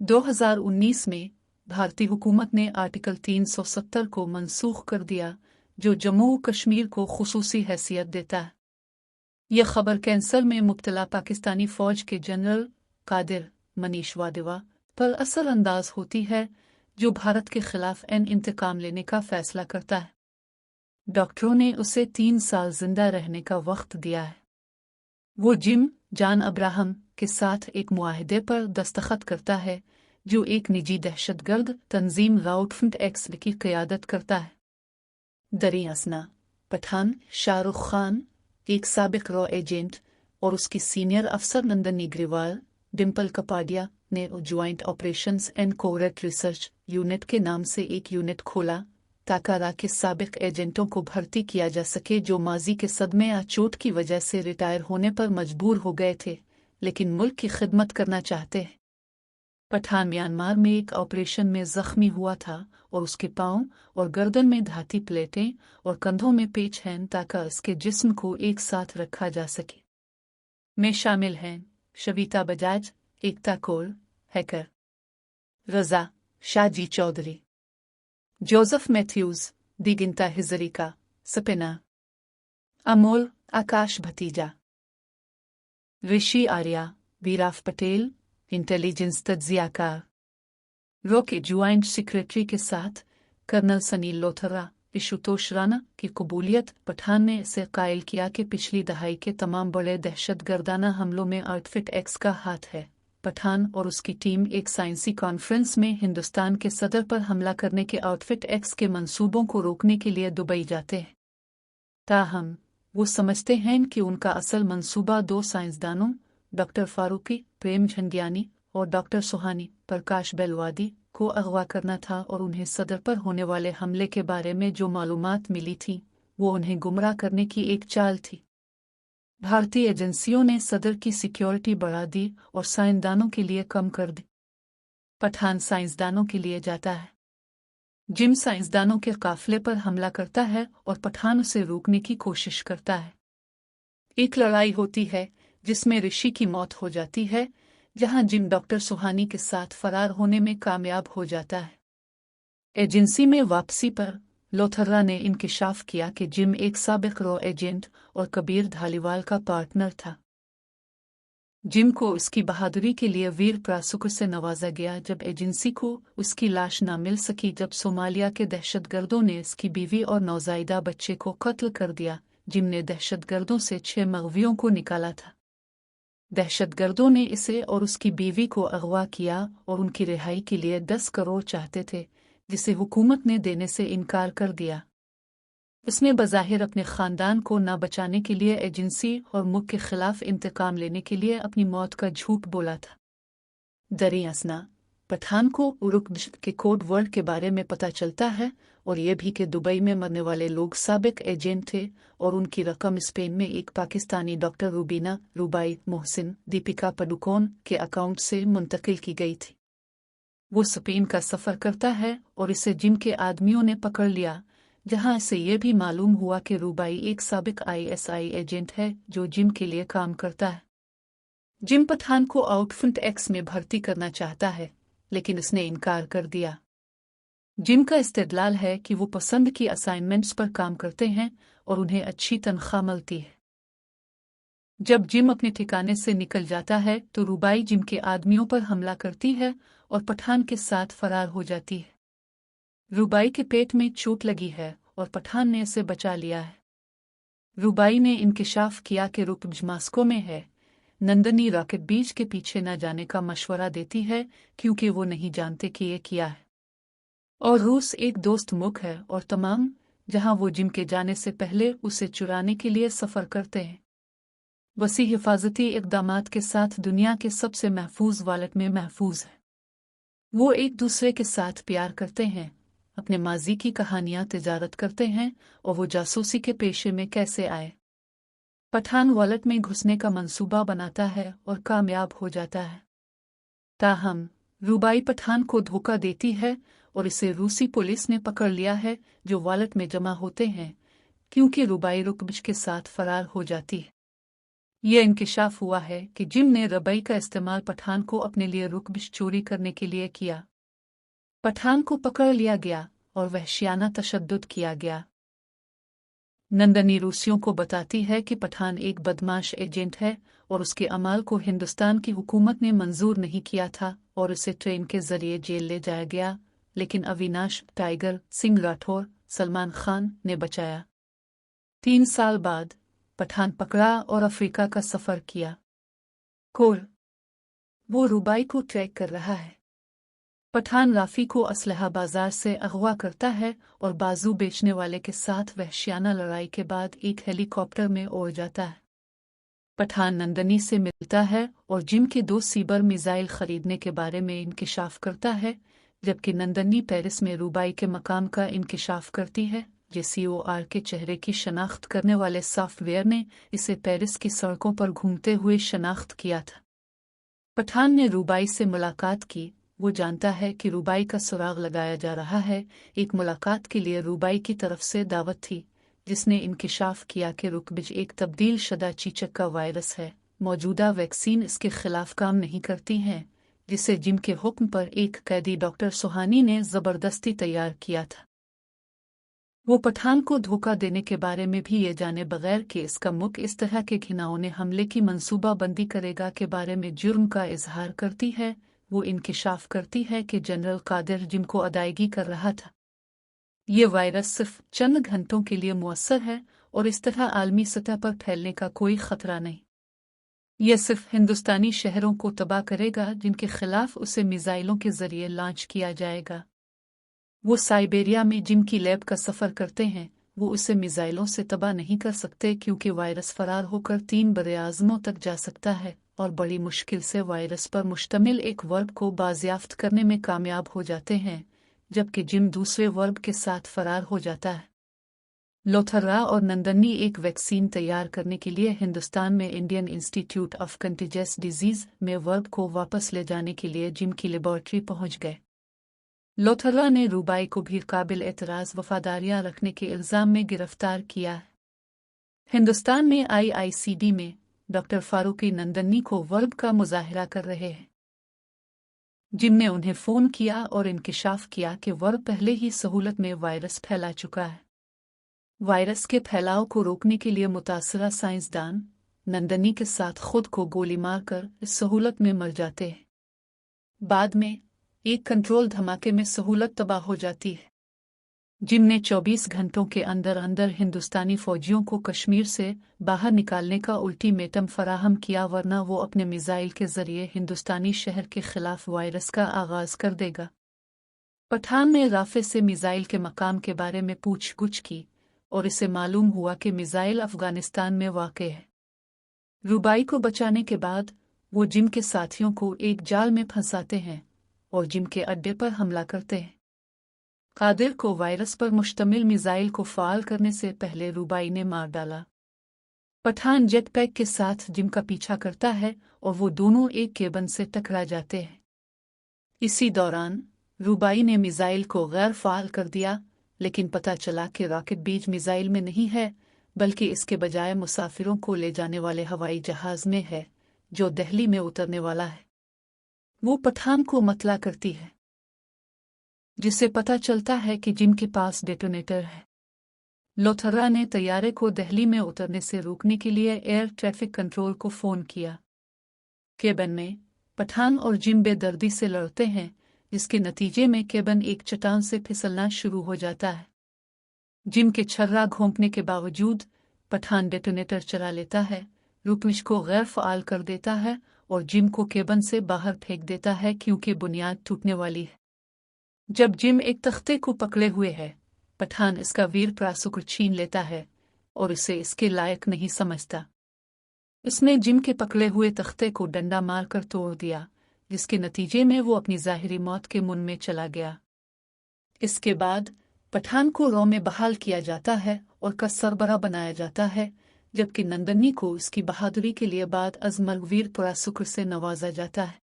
2019 में भारतीय हुकूमत ने आर्टिकल 370 को मनसूख कर दिया, जो जम्मू कश्मीर को खुसूसी हैसियत देता है। यह खबर कैंसर में मुब्तला पाकिस्तानी फौज के जनरल कादिर मनीष वादेवा पर असर अंदाज होती है, जो भारत के खिलाफ इंतकाम लेने का फैसला करता है। डॉक्टरों ने उसे 3 साल जिंदा रहने का वक्त दिया है। वो जिम जान अब्राहम के साथ एक मुआहदे पर दस्तखत करता है, जो एक निजी दहशतगर्द तंजीम राउटफ्रंट एक्स की क़यादत करता है। दरियासना पठान शाहरुख खान, एक साबिक रॉ एजेंट, और उसकी सीनियर अफसर नंदनी ग्रेवाल डिम्पल कपाडिया ने joint operations and covert research unit के नाम से एक यूनिट खोला, ताकि के साबिक एजेंटों को भर्ती किया जा सके जो माजी के सदमे या चोट की वजह से रिटायर होने पर मजबूर हो गए थे, लेकिन मुल्क की खिदमत करना चाहते हैं। पठान म्यांमार में एक ऑपरेशन में जख्मी हुआ था और उसके पांव और गर्दन में धाती प्लेटें और कंधों में पेच हैं, ताकि उसके जिस्म को एक साथ रखा जा सके। में शामिल हैं शविता बजाज, एकता कौर, हैकर रजा शाहजी चौधरी, जोसेफ मैथ्यूज, दिगिंता हिजरिका, सपना अमोल, आकाश भतीजा, ऋषि आर्या, बीराफ पटेल, इंटेलिजेंस तज्जियाकार, रो के ज्वाइंट सेक्रेटरी के साथ कर्नल सनील लोथरा, आशुतोष राणा की कबूलियत। पठान ने इसे कायल किया कि पिछली दहाई के तमाम बड़े दहशतगर्दाना हमलों में आउटफिट एक्स का हाथ है। पठान और उसकी टीम एक साइंसी कॉन्फ्रेंस में हिंदुस्तान के सदर पर हमला करने के आउटफिट एक्स के मंसूबों को रोकने के लिए दुबई जाते हैं। ताहम वो समझते हैं कि उनका असल मंसूबा 2 साइंसदानों डॉक्टर फारूकी प्रेम झंडियानी और डॉक्टर सुहानी प्रकाश बेलवादी को अगवा करना था, और उन्हें सदर पर होने वाले हमले के बारे में जो मालूमात मिली थी वो उन्हें गुमराह करने की एक चाल थी। भारतीय एजेंसियों ने सदर की सिक्योरिटी बढ़ा दी और साइंसदानों के लिए कम कर दी। पठान साइंसदानों के लिए जाता है। जिम साइंसदानों के काफिले पर हमला करता है और पठान उसे रोकने की कोशिश करता है। एक लड़ाई होती है जिसमें ऋषि की मौत हो जाती है, जहां जिम डॉक्टर सुहानी के साथ फरार होने में कामयाब हो जाता है। एजेंसी में वापसी पर लोथरा ने इंकिशाफ किया कि जिम एक साबिक रॉ एजेंट और कबीर धालीवाल का पार्टनर था। जिम को उसकी बहादुरी के लिए वीर प्रासुकर से नवाजा गया जब एजेंसी को उसकी लाश न मिल सकी, जब सोमालिया के दहशतगर्दों ने इसकी बीवी और नौजायदा बच्चे को कत्ल कर दिया। जिम ने दहशतगर्दों से 6 मगवियों को निकाला था। दहशतगर्दों ने इसे और उसकी बीवी को अगवा किया और उनकी रिहाई के लिए 10 करोड़ चाहते थे, जिसे हुकूमत ने देने से इनकार कर दिया। इसने बज़ाहिर अपने ख़ानदान को न बचाने के लिए एजेंसी और मुल्क के खिलाफ इंतकाम लेने के लिए अपनी मौत का झूठ बोला था। दरियासना पठान को उरुक के कोड वर्ड के बारे में पता चलता है, और यह भी कि दुबई में मरने वाले लोग साबिक एजेंट थे और उनकी रकम स्पेन में एक पाकिस्तानी डॉक्टर रूबीना रुबाई मोहसिन दीपिका पडुकोन के अकाउंट से मुंतकिल की गई थी। वो स्पेन का सफ़र करता है और इसे जिम के आदमियों ने पकड़ लिया, जहां से यह भी मालूम हुआ कि रूबाई एक साबिक ISI एजेंट है जो जिम के लिए काम करता है। जिम पठान को आउटफ्रंट एक्स में भर्ती करना चाहता है, लेकिन इसने इनकार कर दिया। जिम का इस्तेदलाल है कि वो पसंद की असाइनमेंट्स पर काम करते हैं और उन्हें अच्छी तनख्वाह मिलती है। जब जिम अपने ठिकाने से निकल जाता है तो रूबाई जिम के आदमियों पर हमला करती है और पठान के साथ फरार हो जाती है। रूबाई के पेट में चोट लगी है और पठान ने इसे बचा लिया है। रूबाई ने इंकिशाफ किया कि रुकब्ज मास्को में है। नंदनी रॉकेट बीच के पीछे न जाने का मशवरा देती है, क्योंकि वो नहीं जानते कि ये किया है। और रूस एक दोस्त मुल्क है और तमाम जहां वो जिम के जाने से पहले उसे चुराने के लिए सफ़र करते हैं। वसी हिफाजती इक़दामात के साथ दुनिया के सबसे महफूज वालेट में महफूज है। वो एक दूसरे के साथ प्यार करते हैं, अपने माजी की कहानियां तिजारत करते हैं और वो जासूसी के पेशे में कैसे आए। पठान वॉलेट में घुसने का मंसूबा बनाता है और कामयाब हो जाता है। ताहम रूबाई पठान को धोखा देती है और इसे रूसी पुलिस ने पकड़ लिया है, जो वॉलेट में जमा होते हैं, क्योंकि रूबाई रुकब्ज के साथ फरार हो जाती है। ये इंकिशाफ हुआ है कि जिम ने रबई का इस्तेमाल पठान को अपने लिए रुकबिश चोरी करने के लिए किया। पठान को पकड़ लिया गया और वहशियाना तशद्दुद किया गया। नंदनी रूसियों को बताती है कि पठान एक बदमाश एजेंट है और उसके अमाल को हिंदुस्तान की हुकूमत ने मंजूर नहीं किया था और उसे ट्रेन के जरिए जेल ले जाया गया, लेकिन अविनाश टाइगर सिंह राठौर सलमान खान ने बचाया। 3 साल बाद पठान पकड़ा और अफ्रीका का सफर किया। वो रुबाई को ट्रैक कर रहा है। पठान राफी को असलहा बाजार से अगवा करता है और बाजू बेचने वाले के साथ वहशियाना लड़ाई के बाद एक हेलीकॉप्टर में उड़ जाता है। पठान नंदनी से मिलता है और जिम के 2 सीबर मिसाइल खरीदने के बारे में इंकिशाफ करता है, जबकि नंदनी पेरिस में रुबाई के मकाम का इंकिशाफ करती है। JCOR के चेहरे की शनाख्त करने वाले सॉफ्टवेयर ने इसे पेरिस की सड़कों पर घूमते हुए शनाख्त किया था। पठान ने रुबाई से मुलाकात की। वो जानता है कि रुबाई का सुराग लगाया जा रहा है। एक मुलाकात के लिए रुबाई की तरफ से दावत थी, जिसने इंकिशाफ किया कि रुकबिज एक तब्दील शुदा चीचक का वायरस है। मौजूदा वैक्सीन इसके खिलाफ काम नहीं करती है, जिसे जिम के हुक्म पर एक कैदी डॉक्टर सुहानी ने जबरदस्ती तैयार किया था। वो पठान को धोखा देने के बारे में भी ये जाने बगैर कि इसका मुख इस तरह के घिनौने हमले की मंसूबाबंदी करेगा के बारे में जुर्म का इजहार करती है। वो इंकिशाफ करती है कि जनरल कादिर जिम को अदायगी कर रहा था। ये वायरस सिर्फ चंद घंटों के लिए मुअस्सर है और इस तरह आलमी सतह पर फैलने का कोई खतरा नहीं। यह सिर्फ हिंदुस्तानी शहरों को तबाह करेगा जिनके खिलाफ उसे मिसाइलों के जरिए लॉन्च किया जाएगा। वो साइबेरिया में जिम की लैब का सफर करते हैं। वो उसे मिसाइलों से तबाह नहीं कर सकते क्योंकि वायरस फरार होकर 3 बरे-आज़मों तक जा सकता है और बड़ी मुश्किल से वायरस पर मुश्तमिल एक वर्ब को बाजियाफ्त करने में कामयाब हो जाते हैं, जबकि जिम दूसरे वर्ब के साथ फरार हो जाता है। लोथरा और नंदनी एक वैक्सीन तैयार करने के लिए हिंदुस्तान में Indian institute of contagious disease में वर्ब को वापस ले जाने के लिए जिम की लेबॉर्ट्री पहुंच गए। लोथरा ने रुबाई को भी काबिल एतराज वफादारियां रखने के इल्जाम में गिरफ्तार किया। हिंदुस्तान में IICD में डॉक्टर फारूकी नंदनी को वर्ब का मुजाहिरा कर रहे हैं। जिम ने उन्हें फोन किया और इंकिशाफ किया कि वर्ब पहले ही सहूलत में वायरस फैला चुका है। वायरस के फैलाव को रोकने के लिए मुतासरा साइंसदान नंदनी के साथ खुद को गोली मारकर इस सहूलत में मर जाते हैं। बाद में एक कंट्रोल धमाके में सहूलत तबाह हो जाती है। जिम ने 24 घंटों के अंदर अंदर हिंदुस्तानी फौजियों को कश्मीर से बाहर निकालने का अल्टीमेटम फराहम किया, वरना वो अपने मिसाइल के जरिए हिंदुस्तानी शहर के खिलाफ वायरस का आगाज कर देगा। पठान ने राफे से मिसाइल के मकाम के बारे में पूछ-गुछ की और इसे मालूम हुआ कि मिसाइल अफगानिस्तान में वाक़ है। रुबाई को बचाने के बाद वो जिम के साथियों को एक जाल में फंसाते हैं और जिम के अड्डे पर हमला करते हैं। कादिर को वायरस पर मुश्तमिल मिसाइल को फ़ाल करने से पहले रुबाई ने मार डाला। पठान जेट पैक के साथ जिम का पीछा करता है और वो दोनों एक केबन से टकरा जाते हैं। इसी दौरान रुबाई ने मिसाइल को गैर फ़ाल कर दिया, लेकिन पता चला कि रॉकेट बीज मिसाइल में नहीं है, बल्कि इसके बजाय मुसाफिरों को ले जाने वाले हवाई जहाज़ में है, जो दिल्ली में उतरने वाला है। वो पठान को मतला करती है, जिससे पता चलता है कि जिम के पास डेटोनेटर है। लोथरा ने तैयारे को दिल्ली में उतरने से रोकने के लिए एयर ट्रैफिक कंट्रोल को फ़ोन किया। केबन में पठान और जिम बेदर्दी से लड़ते हैं, जिसके नतीजे में केबन एक चट्टान से फिसलना शुरू हो जाता है। जिम के छर्रा घोंपने के बावजूद पठान डेटोनेटर चला लेता है, रुकमिश को गैर फ़ाल कर देता है और जिम को केबन से बाहर फेंक देता है क्योंकि बुनियाद टूटने वाली है। जब जिम एक तख्ते को पकड़े हुए है, पठान इसका वीर प्रासुक छीन लेता है और इसे इसके लायक नहीं समझता। इसने जिम के पकड़े हुए तख्ते को डंडा मारकर तोड़ दिया, जिसके नतीजे में वो अपनी ज़ाहिरी मौत के मुंह में चला गया। इसके बाद पठान को रॉ में बहाल किया जाता है और का सरबरा बनाया जाता है, जबकि नंदनी को इसकी बहादुरी के लिए बाद अज़मल वीर प्रासुक से नवाजा जाता है।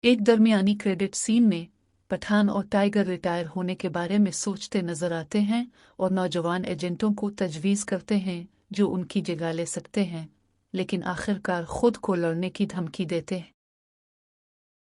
एक दरमियानी क्रेडिट सीन में पठान और टाइगर रिटायर होने के बारे में सोचते नजर आते हैं और नौजवान एजेंटों को तजवीज़ करते हैं जो उनकी जगह ले सकते हैं, لیکن آخر کار خود کو لڑنے کی دھمکی دیتے ہیں۔